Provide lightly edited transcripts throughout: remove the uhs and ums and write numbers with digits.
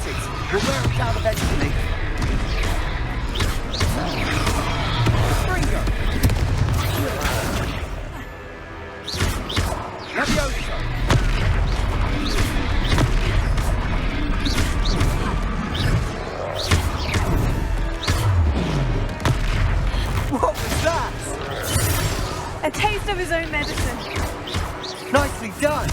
it. We'll wear it down eventually. Ringo! Levioso! What was that? A taste of his own medicine. Nicely done.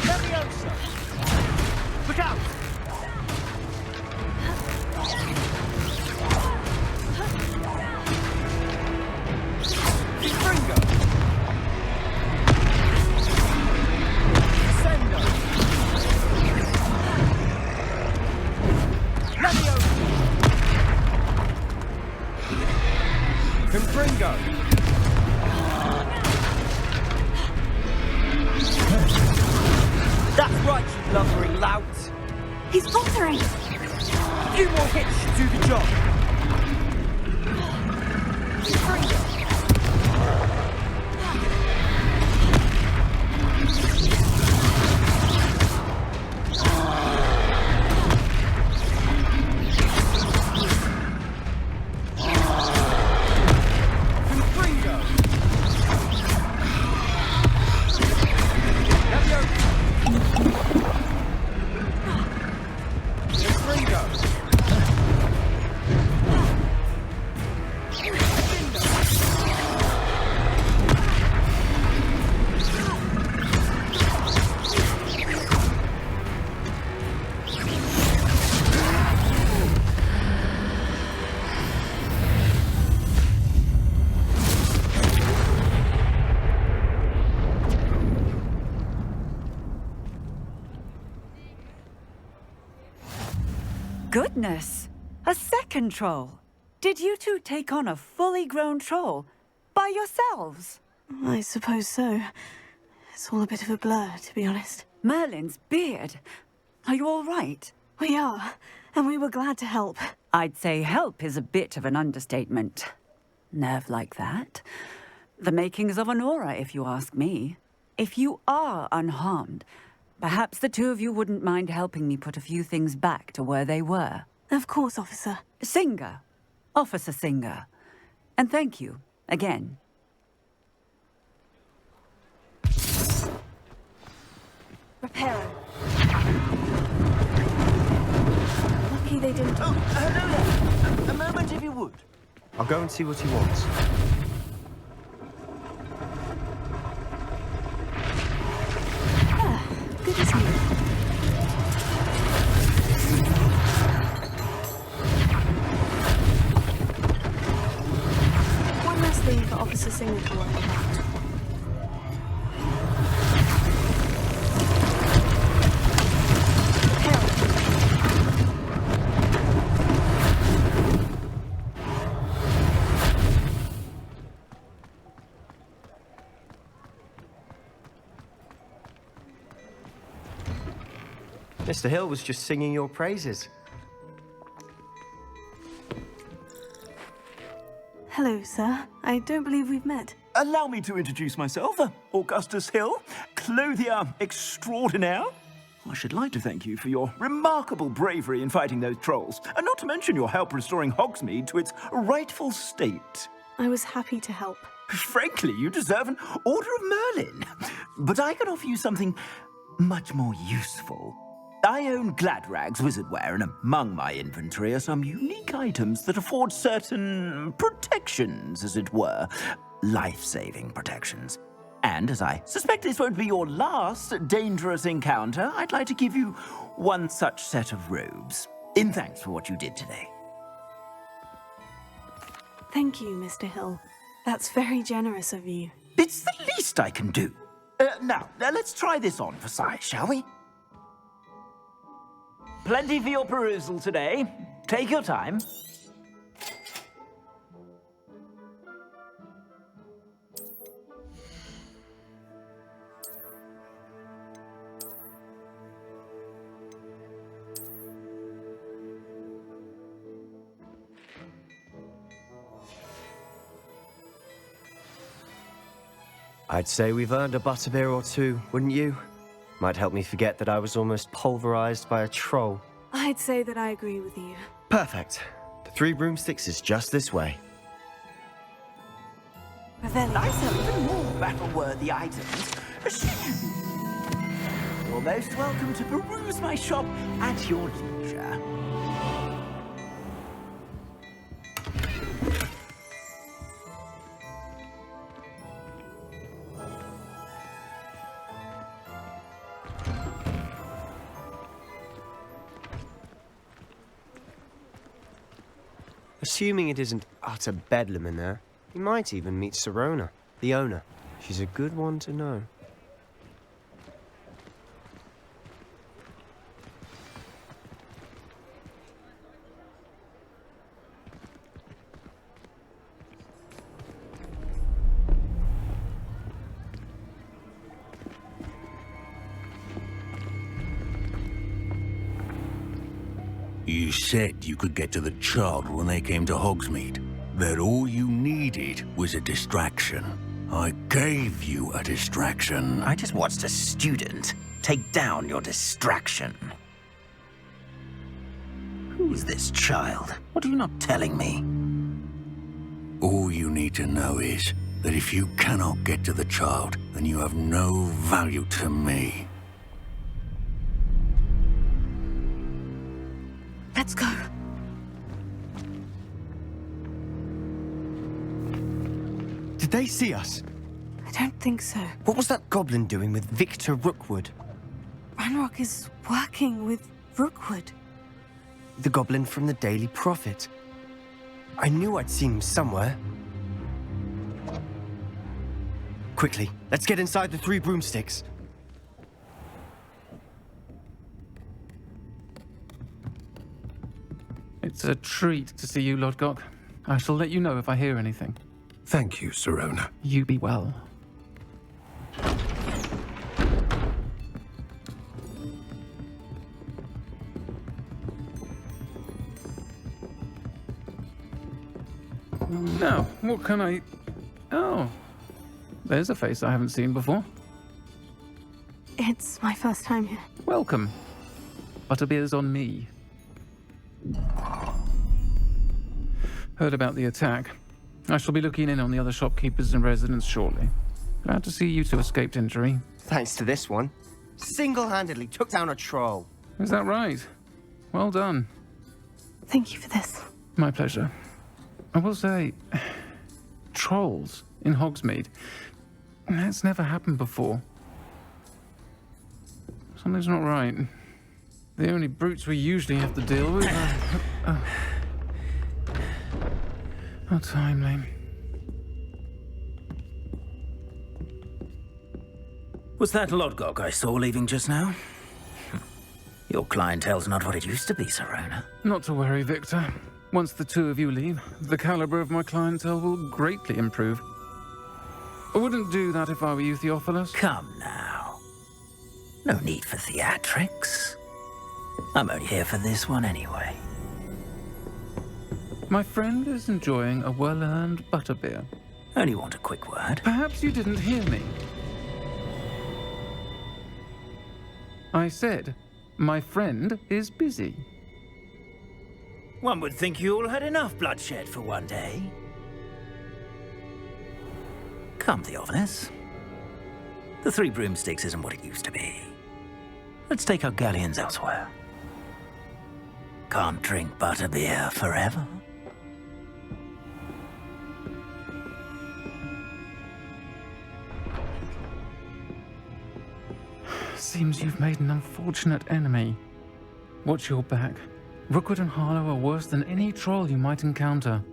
Levioso! Look out! Ringo! Sendo! Levioso! Ringo! That's right, you blubbering lout! He's faltering. A few more hits should do the job. Ringo! Ringo! Ringo! Goodness! A second troll! Did you two take on a fully grown troll? By yourselves? I suppose so. It's all a bit of a blur, to be honest. Merlin's beard! Are you all right? We are, and we were glad to help. I'd say help is a bit of an understatement. Nerve like that. The makings of an aura, if you ask me. If you are unharmed, perhaps the two of you wouldn't mind helping me put a few things back to where they were. Of course, officer. Singer. Officer Singer. And thank you, again. Reparo. Lucky they didn't... Oh, hello there. A moment if you would. I'll go and see what he wants. Good as new. One last thing for Officer Singer to worry about. Mr. Hill was just singing your praises. Hello, sir. I don't believe we've met. Allow me to introduce myself, Augustus Hill, clothier extraordinaire. I should like to thank you for your remarkable bravery in fighting those trolls, and not to mention your help restoring Hogsmeade to its rightful state. I was happy to help. Frankly, you deserve an Order of Merlin. But I can offer you something much more useful. I own Gladrag's wizardware, and among my inventory are some unique items that afford certain protections, as it were. Life-saving protections. And as I suspect this won't be your last dangerous encounter, I'd like to give you one such set of robes, in thanks for what you did today. Thank you, Mr. Hill. That's very generous of you. It's the least I can do. Now, let's try this on for size, shall we? Plenty for your perusal today. Take your time. I'd say we've earned a butterbeer or two, wouldn't you? Might help me forget that I was almost pulverized by a troll. I'd say that I agree with you. Perfect. The Three Broomsticks is just this way. Revelio. I sell even more battle-worthy items. You're most welcome to peruse my shop at your leisure. Assuming it isn't utter bedlam in there, you might even meet Sirona, the owner. She's a good one to know. You said you could get to the child when they came to Hogsmeade. That all you needed was a distraction. I gave you a distraction. I just watched a student take down your distraction. Who's this child? What are you not telling me? All you need to know is that if you cannot get to the child, then you have no value to me. Let's go. Did they see us? I don't think so. What was that goblin doing with Victor Rookwood? Ranrock is working with Rookwood. The goblin from the Daily Prophet. I knew I'd seen him somewhere. Quickly, let's get inside the Three Broomsticks. It's a treat to see you, Lodgok. I shall let you know if I hear anything. Thank you, Sirona. You be well. Now, what can I... Oh, there's a face I haven't seen before. It's my first time here. Welcome. Butterbeer's on me. Heard about the attack. I shall be looking in on the other shopkeepers and residents shortly. Glad to see you two escaped injury. Thanks to this one. Single-handedly took down a troll. Is that right? Well done. Thank you for this. My pleasure. I will say, trolls in Hogsmeade. That's never happened before. Something's not right. The only brutes we usually have to deal with are... How timely. Was that Lodgok I saw leaving just now? Your clientele's not what it used to be, Sirona. Not to worry, Victor. Once the two of you leave, the caliber of my clientele will greatly improve. I wouldn't do that if I were you, Theophilus. Come now. No need for theatrics. I'm only here for this one anyway. My friend is enjoying a well-earned butterbeer. Only want a quick word. Perhaps you didn't hear me. I said, my friend is busy. One would think you all had enough bloodshed for one day. Come, Theophilus. The Three Broomsticks isn't what it used to be. Let's take our galleons elsewhere. Can't drink butterbeer forever. Seems you've made an unfortunate enemy. Watch your back. Rookwood and Harlow are worse than any troll you might encounter.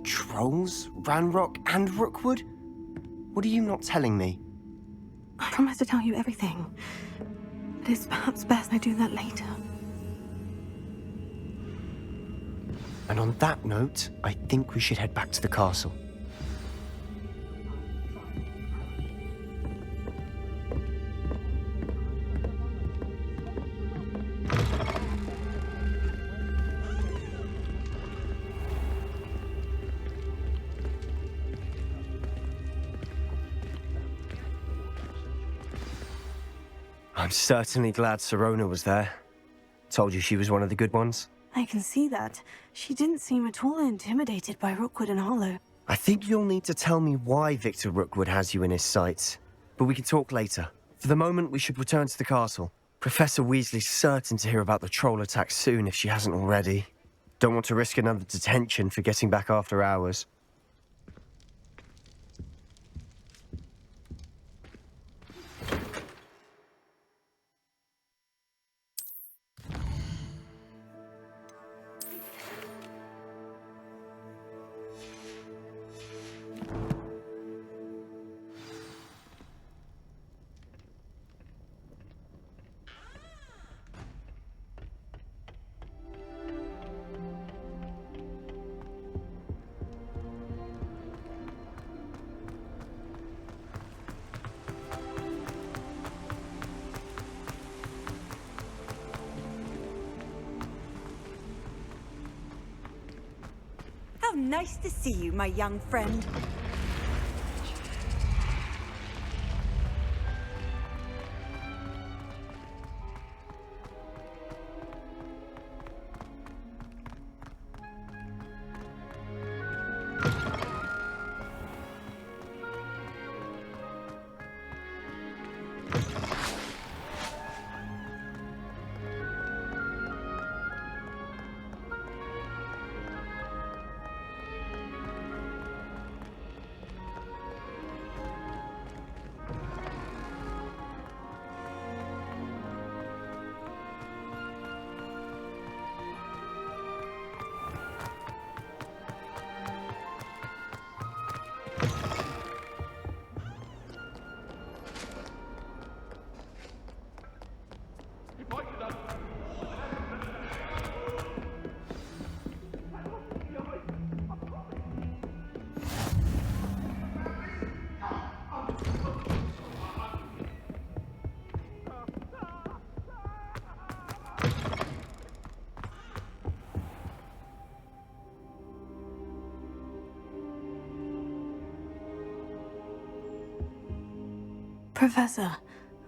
Trolls? Ranrock and Rookwood? What are you not telling me? I promise to tell you everything. But it's perhaps best I do that later. And on that note, I think we should head back to the castle. I'm certainly glad Sirona was there. Told you she was one of the good ones. I can see that. She didn't seem at all intimidated by Rookwood and Harlow. I think you'll need to tell me why Victor Rookwood has you in his sights. But we can talk later. For the moment, we should return to the castle. Professor Weasley's certain to hear about the troll attack soon if she hasn't already. Don't want to risk another detention for getting back after hours. How nice to see you, my young friend. Professor,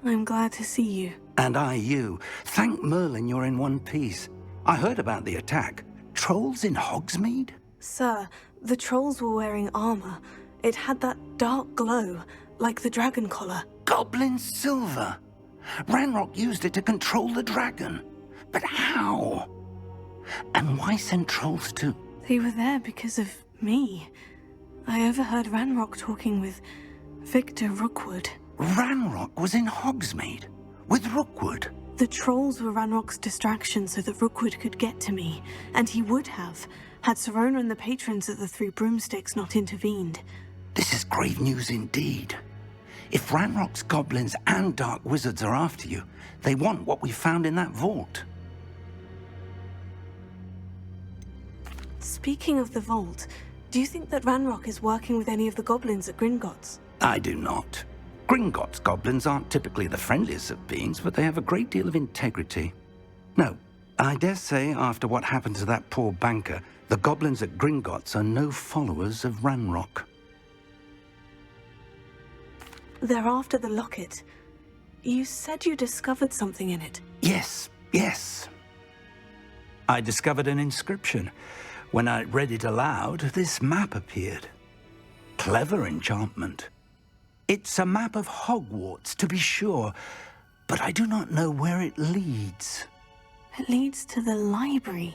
I'm glad to see you. And I you. Thank Merlin you're in one piece. I heard about the attack. Trolls in Hogsmeade? Sir, the trolls were wearing armor. It had that dark glow, like the dragon collar. Goblin silver. Ranrock used it to control the dragon. But how? And why send trolls too? They were there because of me. I overheard Ranrock talking with Victor Rookwood. Ranrock was in Hogsmeade with Rookwood. The trolls were Ranrock's distraction so that Rookwood could get to me, and he would have, had Sirona and the patrons of the Three Broomsticks not intervened. This is grave news indeed. If Ranrock's goblins and dark wizards are after you, they want what we found in that vault. Speaking of the vault, do you think that Ranrock is working with any of the goblins at Gringotts? I do not. Gringotts goblins aren't typically the friendliest of beings, but they have a great deal of integrity. No, I dare say after what happened to that poor banker, the goblins at Gringotts are no followers of Ranrock. They're after the locket. You said you discovered something in it. Yes. I discovered an inscription. When I read it aloud, this map appeared. Clever enchantment. It's a map of Hogwarts, to be sure, but I do not know where it leads. It leads to the library.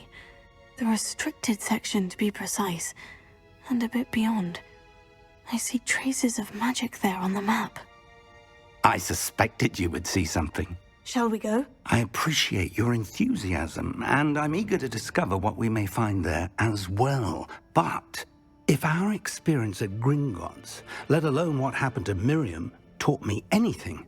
The restricted section, to be precise, and a bit beyond. I see traces of magic there on the map. I suspected you would see something. Shall we go? I appreciate your enthusiasm, and I'm eager to discover what we may find there as well. But if our experience at Gringotts, let alone what happened to Miriam, taught me anything,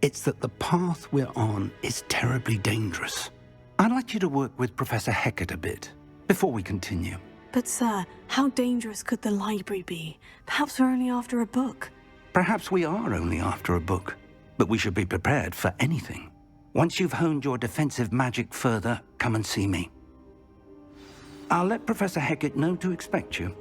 it's that the path we're on is terribly dangerous. I'd like you to work with Professor Hecat a bit before we continue. But sir, how dangerous could the library be? Perhaps we're only after a book. Perhaps we are only after a book, but we should be prepared for anything. Once you've honed your defensive magic further, come and see me. I'll let Professor Hecat know to expect you.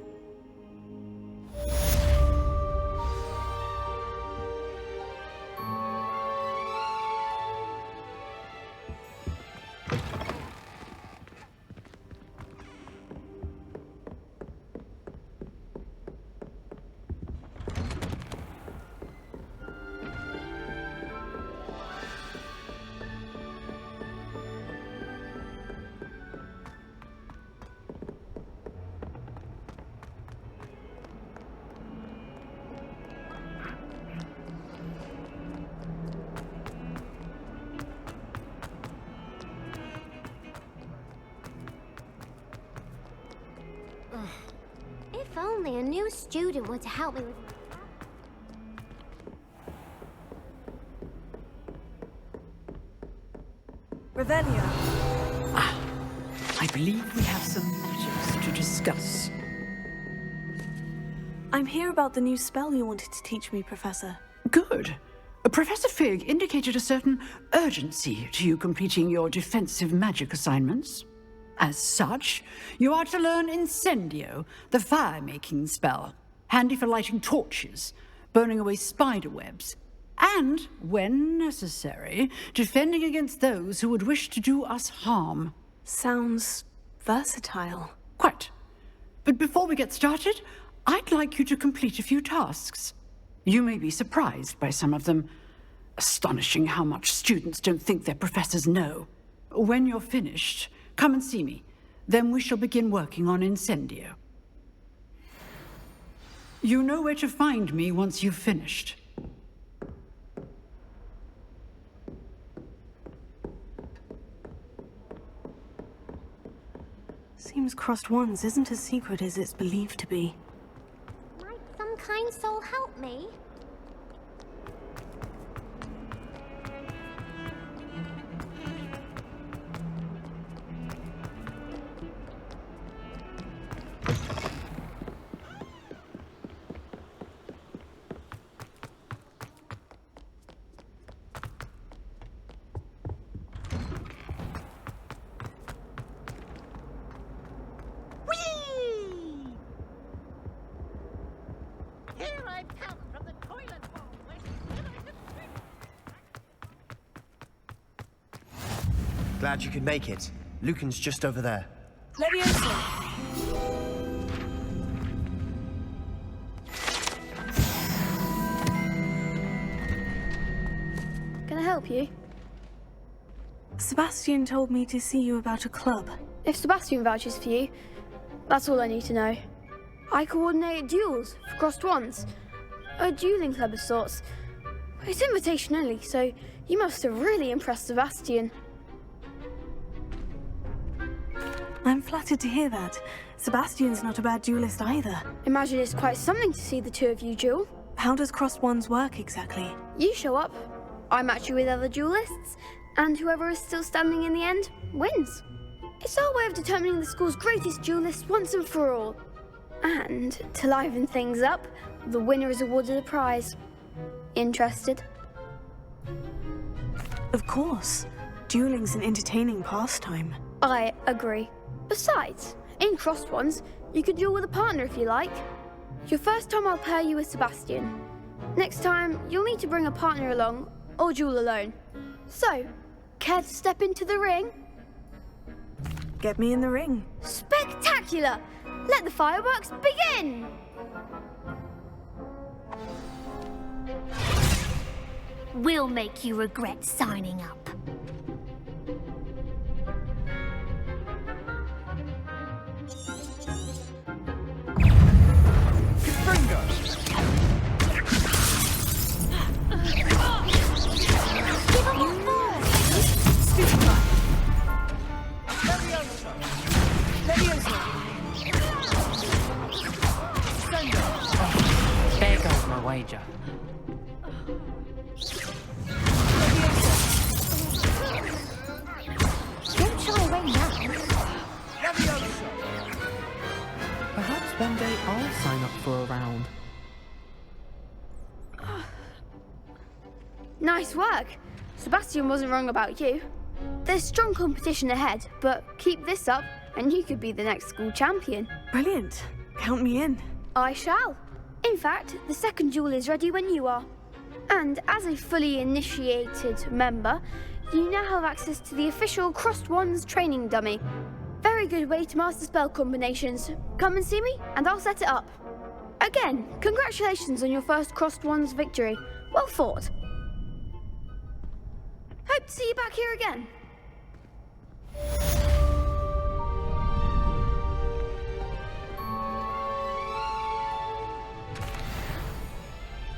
If only a new student were to help me with... Revelio. I believe we have some matters to discuss. I'm here about the new spell you wanted to teach me, Professor. Good. Professor Fig indicated a certain urgency to you completing your defensive magic assignments. As such, you are to learn Incendio, the fire-making spell, handy for lighting torches, burning away spider webs, and, when necessary, defending against those who would wish to do us harm. Sounds versatile. Quite. But before we get started, I'd like you to complete a few tasks. You may be surprised by some of them. Astonishing how much students don't think their professors know. When you're finished, come and see me. Then we shall begin working on Incendio. You know where to find me once you've finished. Seems Crossed Wands isn't as secret as it's believed to be. Might some kind soul help me? Glad you could make it. Lucan's just over there. Leviosa. Can I help you? Sebastian told me to see you about a club. If Sebastian vouches for you, that's all I need to know. I coordinate duels for Crossed Wands. A dueling club of sorts. It's invitation only, so you must have really impressed Sebastian. I'm flattered to hear that. Sebastian's not a bad duelist either. Imagine it's quite something to see the two of you duel. How does Crossed Wands work exactly? You show up, I match you with other duelists, and whoever is still standing in the end wins. It's our way of determining the school's greatest duelist once and for all. And to liven things up, the winner is awarded a prize. Interested? Of course. Dueling's an entertaining pastime. I agree. Besides, in Crossed Wands, you could duel with a partner if you like. Your first time I'll pair you with Sebastian. Next time, you'll need to bring a partner along, or duel alone. So, care to step into the ring? Get me in the ring. Spectacular! Let the fireworks begin! We'll make you regret signing up. There goes my wager. Don't shy away now. Perhaps one day I'll sign up for a round. Nice work. Sebastian wasn't wrong about you. There's strong competition ahead, but keep this up and you could be the next school champion. Brilliant. Count me in. I shall. In fact, the second duel is ready when you are. And as a fully initiated member, you now have access to the official Crossed Wands training dummy. Very good way to master spell combinations. Come and see me, and I'll set it up. Again, congratulations on your first Crossed Wands victory. Well fought. Hope to see you back here again.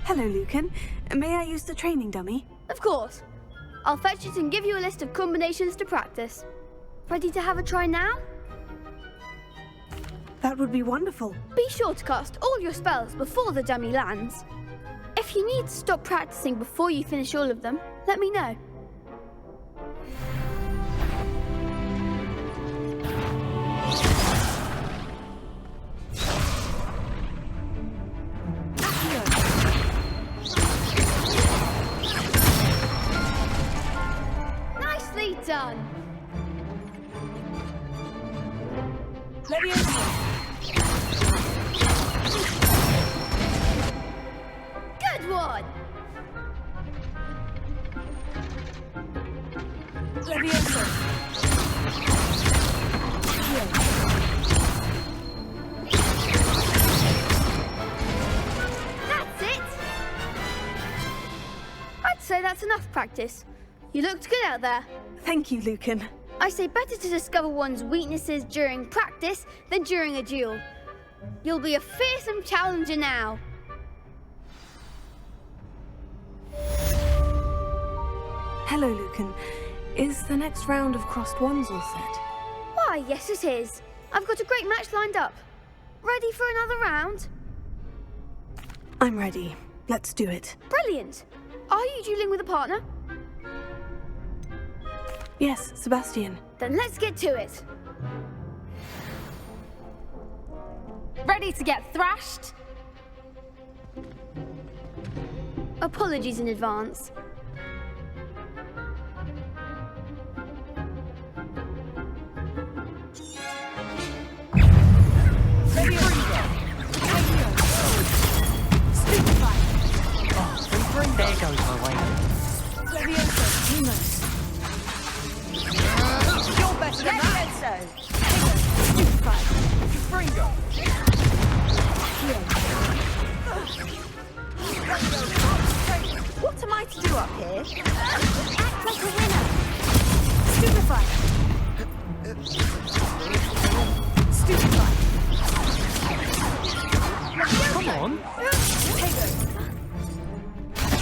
Hello, Lucan. May I use the training dummy? Of course. I'll fetch it and give you a list of combinations to practice. Ready to have a try now? That would be wonderful. Be sure to cast all your spells before the dummy lands. If you need to stop practicing before you finish all of them, let me know. Nicely done. Leviosa. Good one. Leviosa. That's it. I'd say that's enough practice. You looked good out there. Thank you, Lucan. I say better to discover one's weaknesses during practice than during a duel. You'll be a fearsome challenger now. Hello, Lucan. Is the next round of crossed wands all set? Why, yes it is. I've got a great match lined up. Ready for another round? I'm ready. Let's do it. Brilliant. Are you dueling with a partner? Yes, Sebastian. Then let's get to it. Ready to get thrashed? Apologies in advance. There goes my way. Leviosa, Lumos. You're better than that! What am I to do up here? Act like a winner. Stupefy. Stupefy. Come on.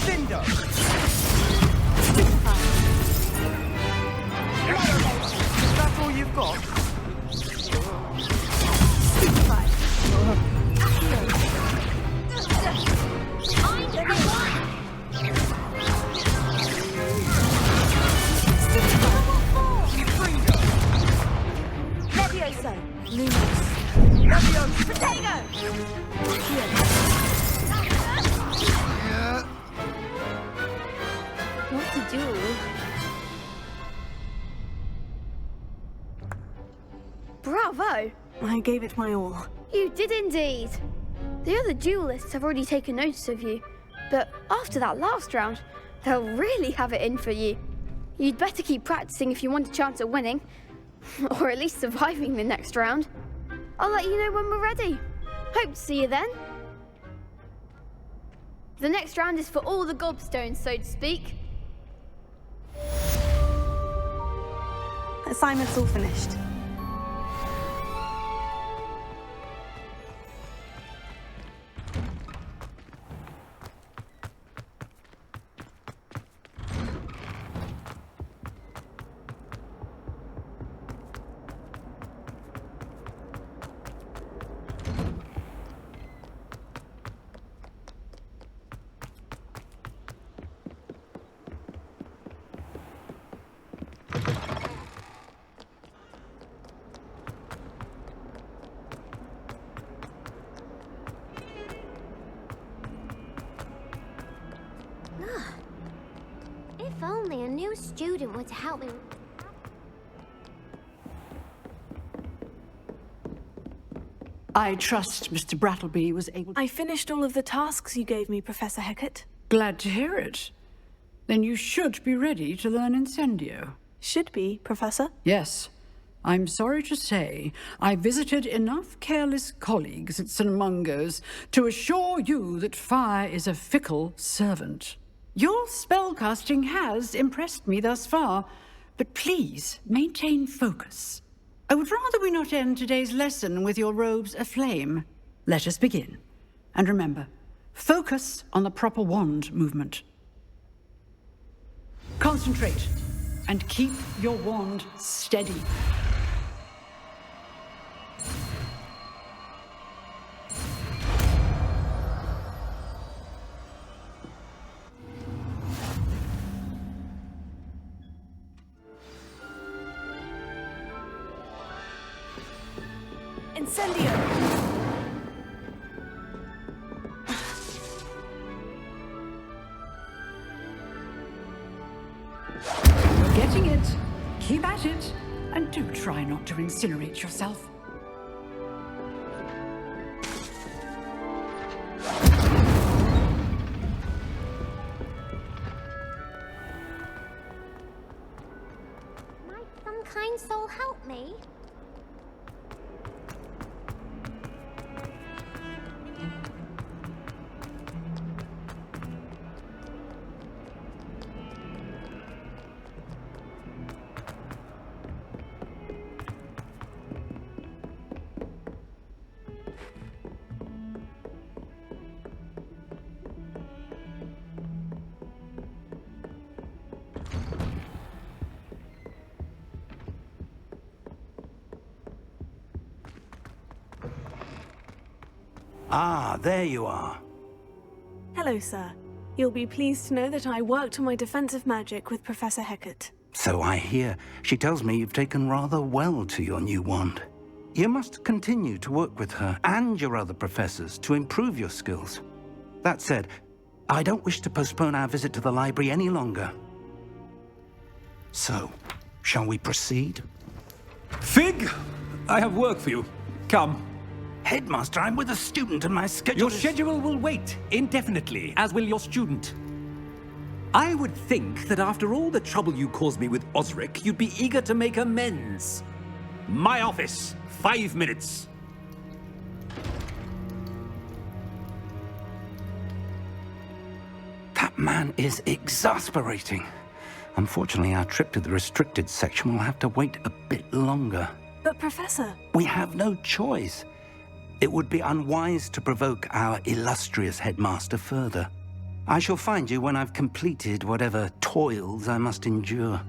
Cinder. Stupefy. Is that all you've got? Stupefy. Leviosa! Lumos. Leviosa. Potato! What to do? Bravo! I gave it my all. You did indeed. The other duelists have already taken notice of you, but after that last round, they'll really have it in for you. You'd better keep practicing if you want a chance at winning, or at least surviving the next round. I'll let you know when we're ready. Hope to see you then. The next round is for all the gobstones, so to speak. Assignment's all finished. If only a new student were to help me. I trust Mr. Brattleby was able to... I finished all of the tasks you gave me, Professor Hecat. Glad to hear it. Then you should be ready to learn Incendio. Should be, Professor. Yes. I'm sorry to say, I visited enough careless colleagues at St. Mungo's to assure you that fire is a fickle servant. Your spellcasting has impressed me thus far, but please maintain focus. I would rather we not end today's lesson with your robes aflame. Let us begin. And remember, focus on the proper wand movement. Concentrate and keep your wand steady. Incendio! You're getting it. Keep at it. And do try not to incinerate yourself. Might some kind soul help me? Ah, there you are. Hello, sir. You'll be pleased to know that I worked on my defensive magic with Professor Hecat. So I hear. She tells me you've taken rather well to your new wand. You must continue to work with her and your other professors to improve your skills. That said, I don't wish to postpone our visit to the library any longer. So, shall we proceed? Fig! I have work for you. Come. Headmaster, I'm with a student and my schedule Your schedule will wait indefinitely, as will your student. I would think that after all the trouble you caused me with Osric, you'd be eager to make amends. My office, 5 minutes. That man is exasperating. Unfortunately, our trip to the restricted section will have to wait a bit longer. But, Professor... We have no choice. It would be unwise to provoke our illustrious headmaster further. I shall find you when I've completed whatever toils I must endure.